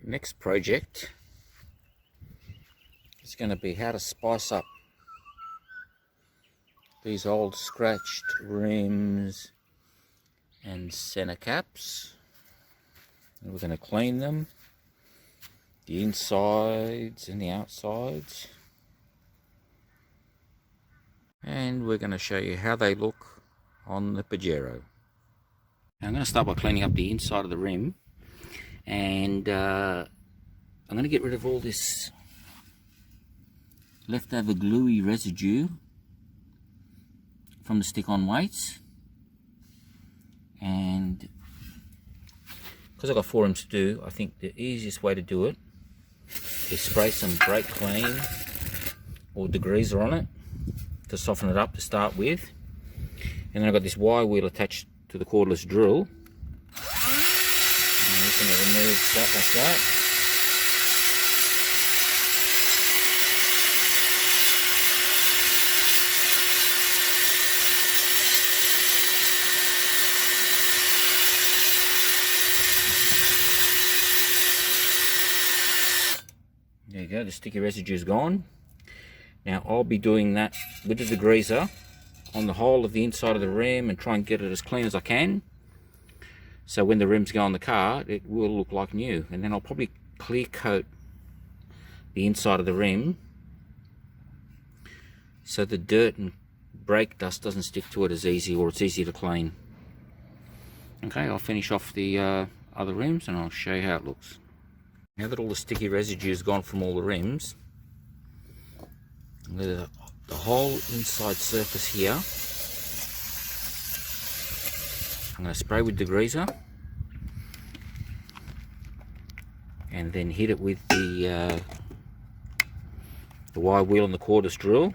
Next project is going to be how to spice up these old scratched rims and center caps. And we're going to clean them, the insides and the outsides, and we're going to show you how they look on the Pajero. Now I'm going to start by cleaning up the inside of the rim, and I'm going to get rid of all this leftover gluey residue from the stick-on weights. And because I've got 4 rims to do, I think the easiest way to do it is spray some brake clean or degreaser on it to soften it up to start with. And then I've got this wire wheel attached to the cordless drill. I'm just going to remove that like that. There you go, the sticky residue is gone. Now I'll be doing that with the degreaser on the whole of the inside of the rim and try and get it as clean as I can. So when the rims go on the car, it will look like new. And then I'll probably clear coat the inside of the rim so the dirt and brake dust doesn't stick to it as easy, or it's easy to clean. Okay, I'll finish off the other rims and I'll show you how it looks. Now that all the sticky residue is gone from all the rims, the whole inside surface here, I'm going to spray with degreaser and then hit it with the wire wheel and the cordless drill.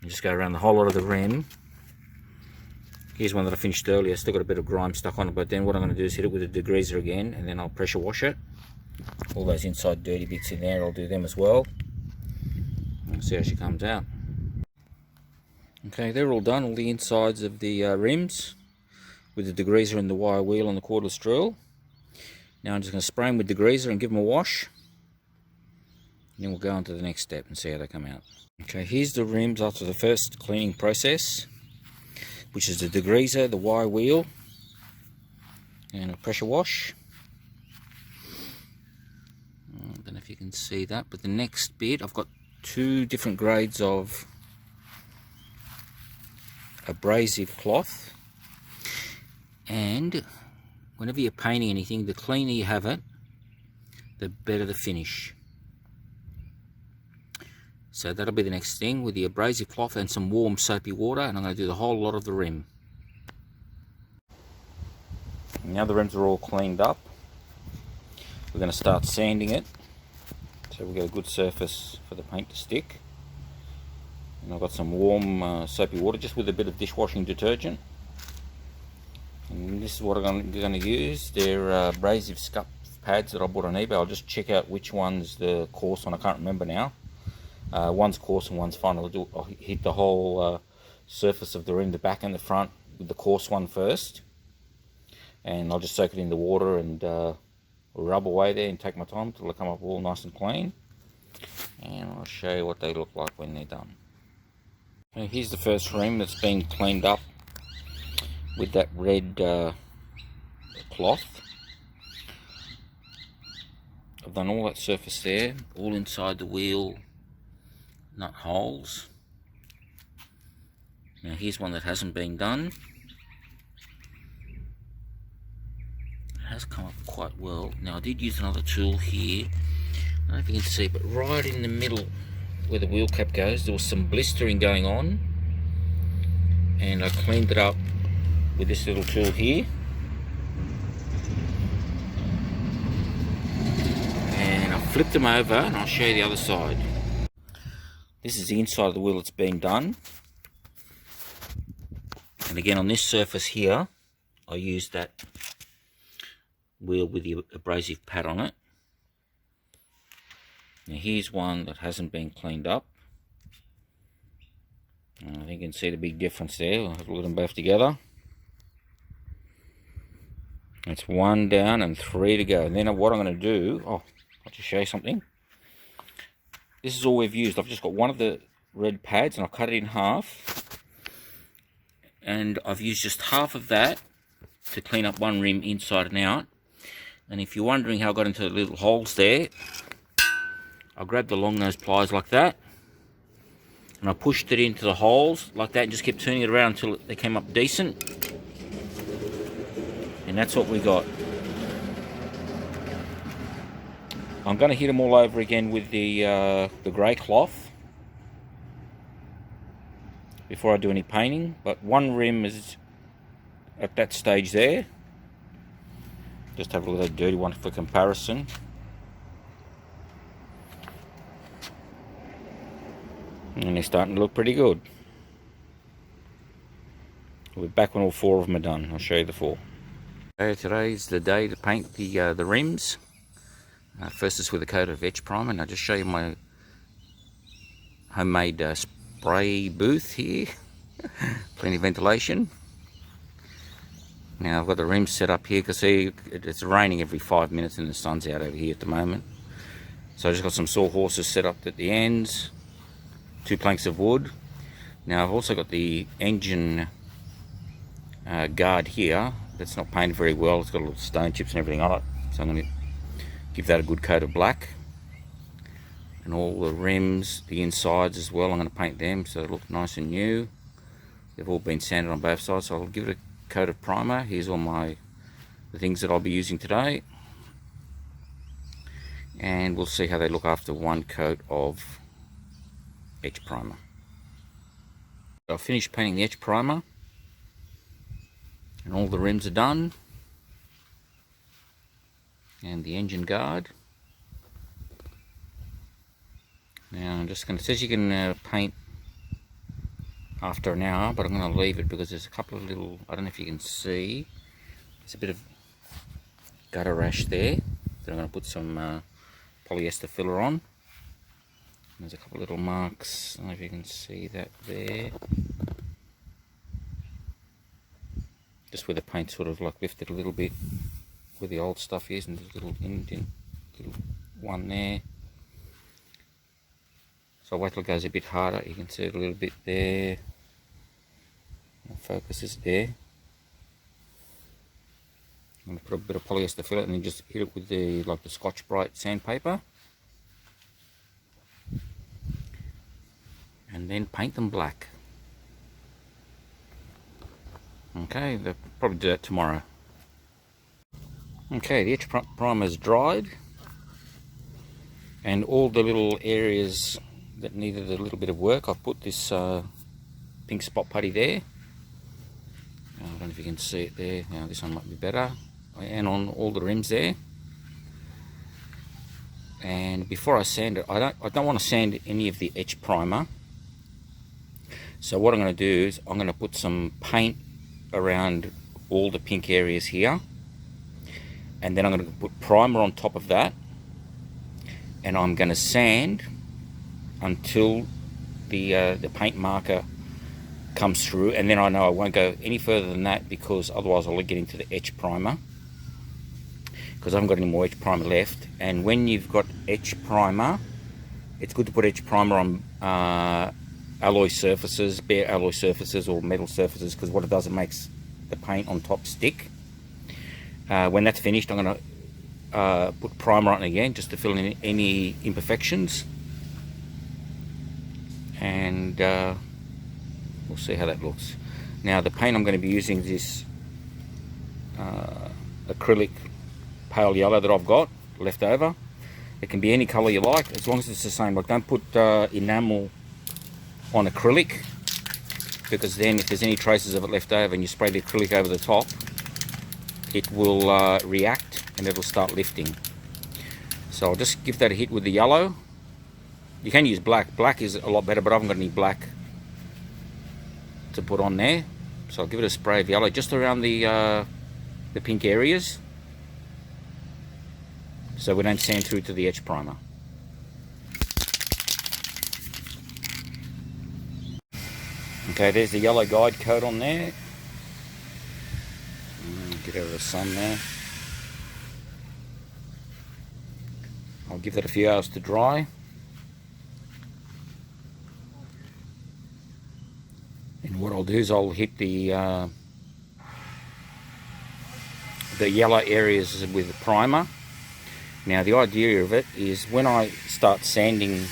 Just go around the whole lot of the rim. Here's one that I finished earlier, still got a bit of grime stuck on it, but then what I'm going to do is hit it with a degreaser again, and then I'll pressure wash it. All those inside dirty bits in there, I'll do them as well. And see how she comes out. Okay, they're all done, all the insides of the rims, with the degreaser and the wire wheel on the cordless drill. Now I'm just going to spray them with degreaser and give them a wash. And then we'll go on to the next step and see how they come out. Okay, here's the rims after the first cleaning process, which is the degreaser, the wire wheel, and a pressure wash. I don't know if you can see that, but the next bit, I've got 2 different grades of abrasive cloth, and whenever you're painting anything, the cleaner you have it, the better the finish. So that'll be the next thing, with the abrasive cloth and some warm soapy water, and I'm going to do the whole lot of the rim. Now the rims are all cleaned up, we're going to start sanding it, so we've got a good surface for the paint to stick. And I've got some warm soapy water, just with a bit of dishwashing detergent. And this is what I'm going to use. They're abrasive scuff pads that I bought on eBay. I'll just check out which one's the coarse one, I can't remember now. One's coarse and one's fine. I'll hit the whole surface of the rim, the back and the front, with the coarse one first, and I'll just soak it in the water and rub away there and take my time until they come up all nice and clean, and I'll show you what they look like when they're done. Okay, here's the first rim that's been cleaned up with that red cloth. I've done all that surface there, all inside the wheel nut holes. Now here's one that hasn't been done. It has come up quite well. Now I did use another tool here, I don't know if you can see, but right in the middle where the wheel cap goes, there was some blistering going on, and I cleaned it up with this little tool here. And I flipped them over, and I'll show you the other side. This is the inside of the wheel that's been done. And again, on this surface here, I used that wheel with the abrasive pad on it. Now here's one that hasn't been cleaned up. I think you can see the big difference there. I'll have to look at them both together. It's 1 down and 3 to go. And then what I'm going to do, I'll just show you something. This is all we've used. I've just got one of the red pads and I've cut it in half. And I've used just half of that to clean up one rim inside and out. And if you're wondering how I got into the little holes there, I grabbed the long nose pliers like that. And I pushed it into the holes like that and just kept turning it around until they came up decent. And that's what we got. I'm going to hit them all over again with the grey cloth before I do any painting. But one rim is at that stage there. Just have a look at that dirty one for comparison. And they're starting to look pretty good. We're back when all 4 of them are done. I'll show you the 4. Okay, today's the day to paint the rims. First is with a coat of etch primer, and I'll just show you my homemade spray booth here. Plenty of ventilation. Now I've got the rims set up here because see it's raining every 5 minutes and the sun's out over here at the moment. So I just got some sawhorses set up at the ends. 2 planks of wood. Now I've also got the engine guard here that's not painted very well. It's got little stone chips and everything on it, so I'm going to give that a good coat of black. And all the rims, the insides as well, I'm going to paint them so they look nice and new. They've all been sanded on both sides, so I'll give it a coat of primer. Here's all the things that I'll be using today, and we'll see how they look after 1 coat of etch primer. I've finished painting the etch primer and all the rims are done, and the engine guard. Now I'm just going to, it says you can paint after an hour, but I'm going to leave it because there's a couple of little, I don't know if you can see, there's a bit of gutter rash there that I'm going to put some polyester filler on. There's a couple of little marks, I don't know if you can see that there. Just where the paint sort of like lifted a little bit where the old stuff is, and there's a little indent, little one there. So I'll wait till it goes a bit harder, you can see it a little bit there. Focus is there. I'm going to put a bit of polyester filler and then just hit it with the Scotch-Brite sandpaper. And then paint them black. Okay, they'll probably do that tomorrow. Okay, the etch primer is dried, and all the little areas that needed a little bit of work, I've put this pink spot putty there. I don't know if you can see it there. Now this one might be better. And on all the rims there. And before I sand it, I don't want to sand any of the etch primer. So what I'm going to do is I'm going to put some paint around all the pink areas here, and then I'm going to put primer on top of that, and I'm going to sand until the paint marker comes through, and then I know I won't go any further than that because otherwise I'll get into the etch primer, because I haven't got any more etch primer left. And when you've got etch primer, it's good to put etch primer on alloy surfaces, bare alloy surfaces or metal surfaces, because what it does, it makes the paint on top stick. When that's finished, I'm going to put primer on again just to fill in any imperfections, and we'll see how that looks. Now the paint I'm going to be using is this acrylic pale yellow that I've got left over. It can be any colour you like as long as it's the same. Like, don't put enamel on acrylic, because then if there's any traces of it left over and you spray the acrylic over the top, it will react and it'll start lifting. So I'll just give that a hit with the yellow. You can use black. Black is a lot better, but I haven't got any black to put on there. So I'll give it a spray of yellow just around the pink areas. so we don't sand through to the etch primer. Okay, there's the yellow guide coat on there. Get out of the sun there. I'll give that a few hours to dry. And what I'll do is I'll hit the yellow areas with the primer. Now the idea of it is when I start sanding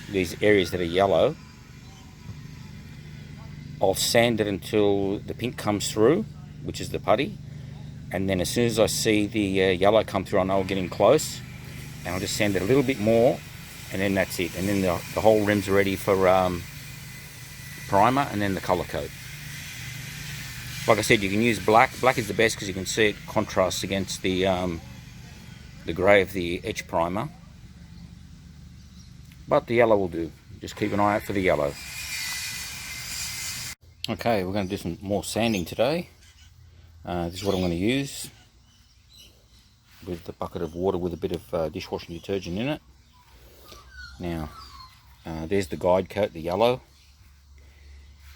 these areas that are yellow, I'll sand it until the pink comes through, which is the putty, and then as soon as I see the yellow come through, I know I'm getting close, and I'll just sand it a little bit more, and then that's it. And then the whole rim's ready for primer and then the colour coat. Like I said, you can use black. Black is the best because you can see it contrasts against the grey of the etch primer. But the yellow will do. Just keep an eye out for the yellow. Okay, we're going to do some more sanding today. This is what I'm going to use with the bucket of water with a bit of dishwashing detergent in it. Now, there's the guide coat, the yellow.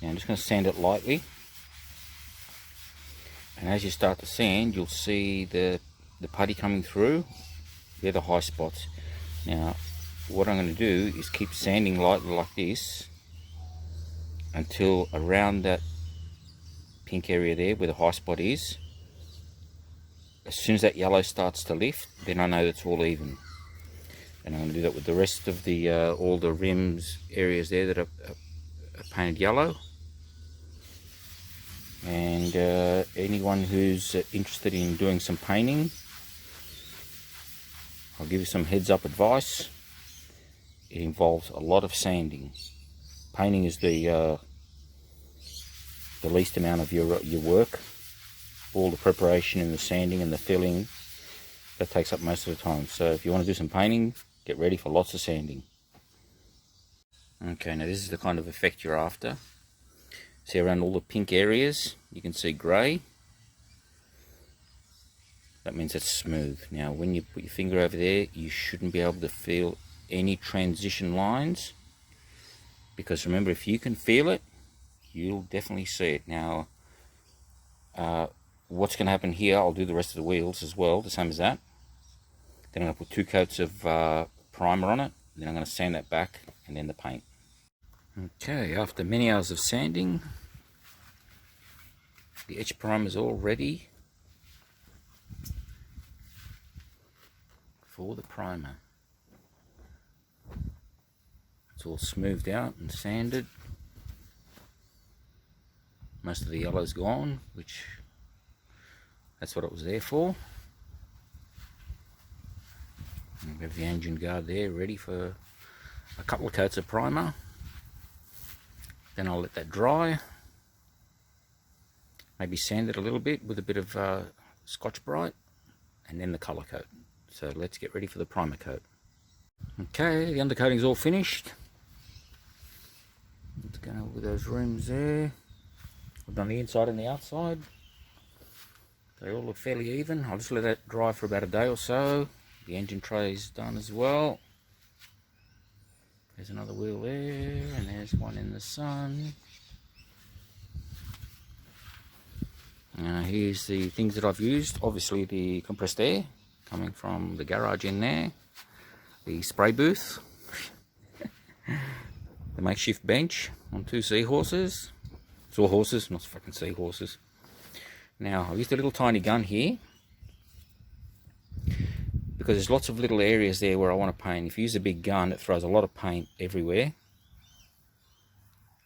Now I'm just going to sand it lightly. And as you start to sand, you'll see the putty coming through. They're the high spots. Now, what I'm going to do is keep sanding lightly like this until around that pink area there where the high spot is. As soon as that yellow starts to lift, then I know it's all even. And I'm going to do that with the rest of the all the rims areas there that are painted yellow. And anyone who's interested in doing some painting, I'll give you some heads up advice. It involves a lot of sanding. Painting is the least amount of your work. All the preparation and the sanding and the filling, that takes up most of the time. So if you want to do some painting, get ready for lots of sanding. Okay, now this is the kind of effect you're after. See around all the pink areas, you can see grey. That means it's smooth. Now when you put your finger over there, you shouldn't be able to feel any transition lines. Because remember, if you can feel it, you'll definitely see it. Now, what's going to happen here, I'll do the rest of the wheels as well, the same as that. Then I'm going to put 2 coats of primer on it. Then I'm going to sand that back and then the paint. Okay, after many hours of sanding, the etch primer is all ready for the primer. It's all smoothed out and sanded. Most of the yellow's gone, which that's what it was there for. And we have the engine guard there ready for a couple of coats of primer. Then I'll let that dry. Maybe sand it a little bit with a bit of Scotch-Brite, and then the colour coat. So let's get ready for the primer coat. Okay, the undercoating's all finished. Let's go with those rims there. I've done the inside and the outside. They all look fairly even. I'll just let that dry for about a day or so. The engine tray's done as well. There's another wheel there, and there's one in the sun. Here's the things that I've used. Obviously the compressed air coming from the garage in there. The spray booth. The makeshift bench on 2 seahorses. It's all horses, not fucking seahorses. Now, I've used a little tiny gun here because there's lots of little areas there where I want to paint. If you use a big gun, it throws a lot of paint everywhere.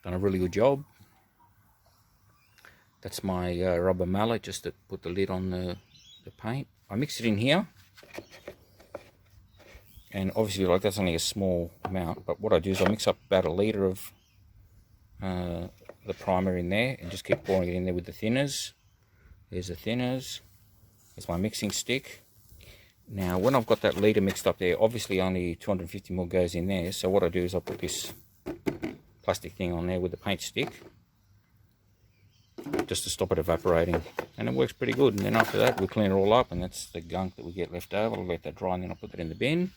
Done a really good job. That's my rubber mallet just to put the lid on the paint. I mix it in here. And obviously, like, that's only a small amount, but what I do is I mix up about 1 litre of the primer in there and just keep pouring it in there with the thinners. There's the thinners. There's my mixing stick. Now, when I've got that litre mixed up there, obviously only 250ml goes in there. So what I do is I put this plastic thing on there with the paint stick. just to stop it evaporating, and it works pretty good. And then after that we clean it all up, and that's the gunk that we get left over. I'll let that dry and then I'll put that in the bin.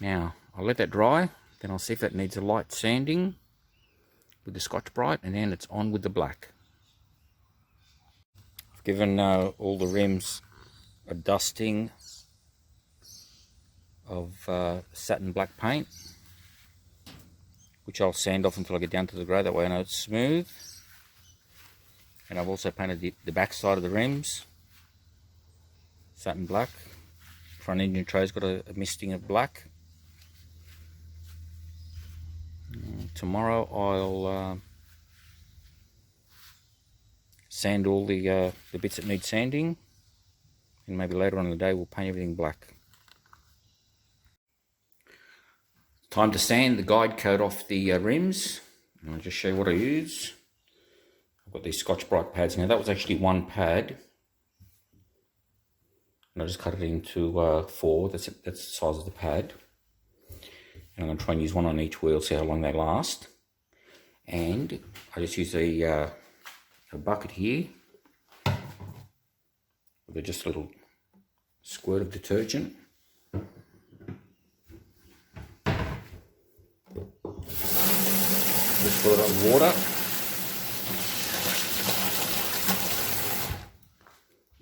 Now I'll let that dry, then I'll see if that needs a light sanding with the Scotch-Brite, and then it's on with the black. I've given all the rims a dusting of satin black paint, which I'll sand off until I get down to the grey, that way I know it's smooth. And I've also painted the back side of the rims satin black. Front engine tray's got a misting of black. Tomorrow I'll sand all the bits that need sanding, and maybe later on in the day we'll paint everything black. Time to sand the guide coat off the rims, and I'll just show you what I use. I've got these Scotch-Brite pads. Now that was actually one pad, and I just cut it into 4. That's the size of the pad. And I'm going to try and use one on each wheel, see how long they last. And I just use a bucket here with just a little squirt of detergent. Just put it on water.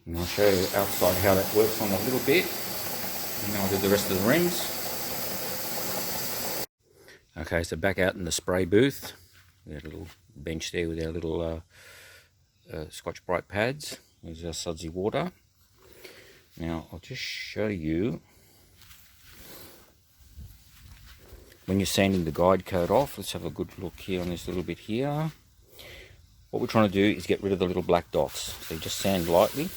And I'll show you outside how that works on a little bit. And then I'll do the rest of the rims. Okay, so back out in the spray booth, we had a little bench there with our little Scotch-Brite pads. There's our sudsy water. Now I'll just show you, when you're sanding the guide coat off, let's have a good look here on this little bit here. What we're trying to do is get rid of the little black dots. So you just sand lightly.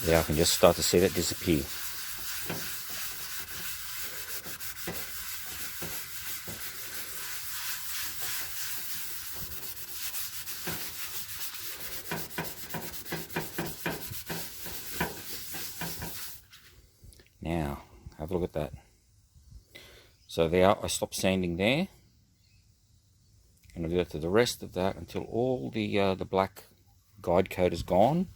There, I can just start to see that disappear. Now, have a look at that. So there, I stop sanding there, and I'll do that to the rest of that until all the black guide coat is gone.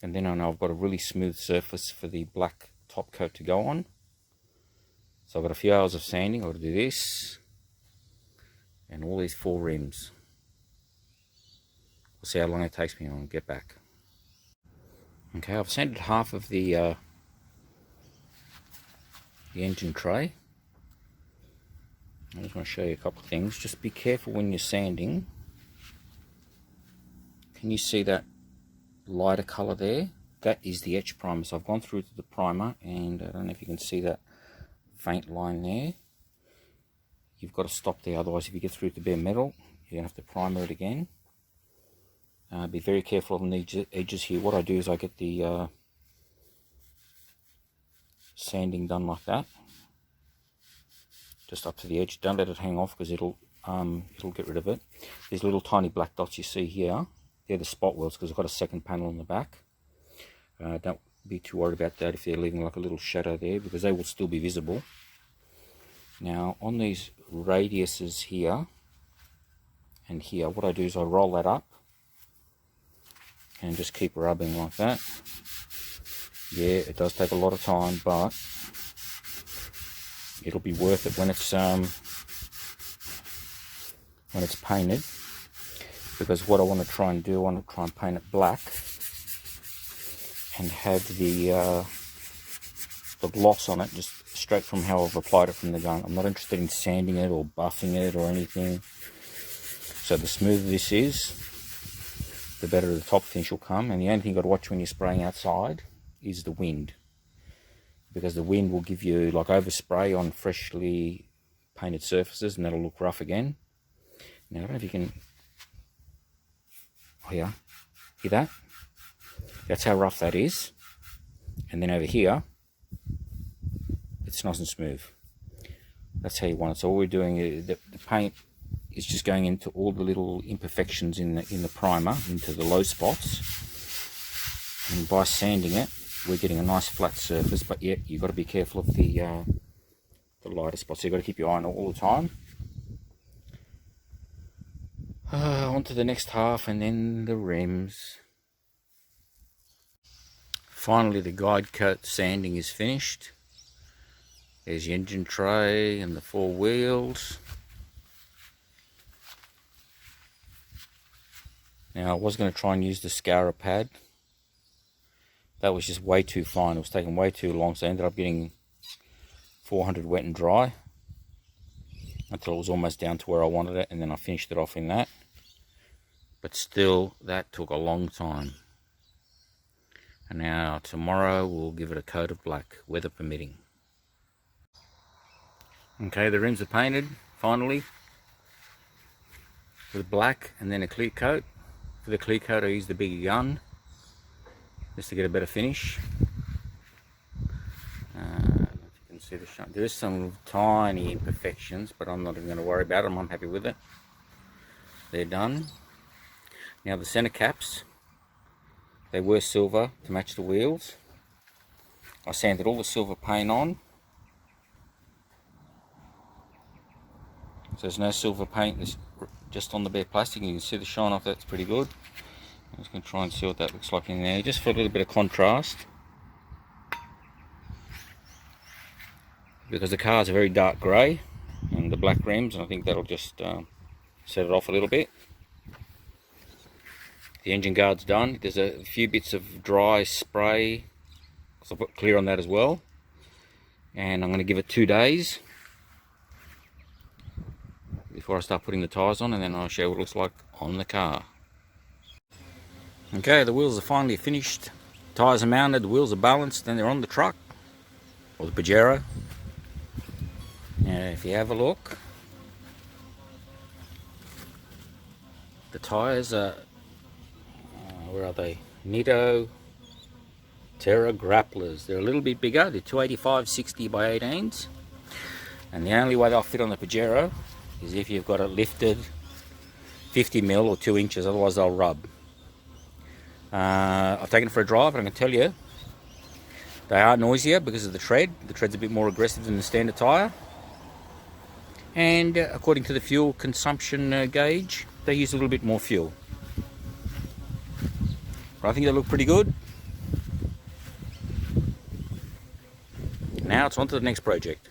And then I know I've got a really smooth surface for the black top coat to go on. So I've got a few hours of sanding. I've got to do this and all these 4 rims. We'll see how long it takes me, and I'll get back. Okay, I've sanded half of the engine tray. I just want to show you a couple of things. Just be careful when you're sanding. Can you see that lighter colour there? That is the etch primer. So I've gone through to the primer, and I don't know if you can see that faint line there. You've got to stop there, otherwise if you get through to bare metal, you're going to have to primer it again. Be very careful on the edges here. What I do is I get the sanding done like that, just up to the edge. Don't let it hang off, because it'll get rid of it. These little tiny black dots you see here, they're the spot welds, because I've got a second panel on the back. Don't be too worried about that if they're leaving like a little shadow there, because they will still be visible. Now on these radiuses here and here, what I do is I roll that up and just keep rubbing like that. Yeah, it does take a lot of time, but it'll be worth it when it's painted. Because what I want to try and do, I want to try and paint it black and have the gloss on it just straight from how I've applied it from the gun. I'm not interested in sanding it or buffing it or anything. So the smoother this is, the better the top finish will come. And the only thing you've got to watch when you're spraying outside is the wind, because the wind will give you like overspray on freshly painted surfaces, and that'll look rough again. Now I don't know if you can, oh yeah, hear that? That's how rough that is. And then over here, it's nice and smooth. That's how you want it. So all we're doing is the paint is just going into all the little imperfections in the primer, into the low spots, and by sanding it we're getting a nice flat surface. But yet you've got to be careful of the lighter spots, so you've got to keep your eye on it all the time. On to the next half, and then the rims. Finally, the guide coat sanding is finished. There's the engine tray and the 4 wheels. Now I was going to try and use the Scara pad. That was just way too fine. It was taking way too long, so I ended up getting 400 wet and dry until it was almost down to where I wanted it, and then I finished it off in that. But still, that took a long time. And now tomorrow we'll give it a coat of black, weather permitting. Okay, the rims are painted finally with black and then a clear coat. For the clear coat I used the bigger gun just to get a better finish. If you can see the shine, there is some tiny imperfections, but I'm not even going to worry about them. I'm happy with it. They're done. Now the center caps, they were silver to match the wheels. I sanded all the silver paint on, so there's no silver paint, it's just on the bare plastic. You can see the shine off. That's pretty good. I'm just going to try and see what that looks like in there, just for a little bit of contrast, because the car's a very dark grey and the black rims, and I think that'll just set it off a little bit. The engine guard's done. There's a few bits of dry spray, because I put clear on that as well, and I'm going to give it 2 days before I start putting the tyres on, and then I'll show you what it looks like on the car. Okay, the wheels are finally finished, tyres are mounted, the wheels are balanced, and they're on the truck, or the Pajero. And if you have a look, the tyres are, where are they? Nitto Terra Grapplers. They're a little bit bigger, they're 285/60 by 18s, and the only way they'll fit on the Pajero is if you've got it lifted 50mm or 2 inches, otherwise they'll rub. I've taken it for a drive, and I can tell you they are noisier because of the tread. The tread's a bit more aggressive than the standard tyre, and according to the fuel consumption gauge, they use a little bit more fuel. But I think they look pretty good. Now it's on to the next project.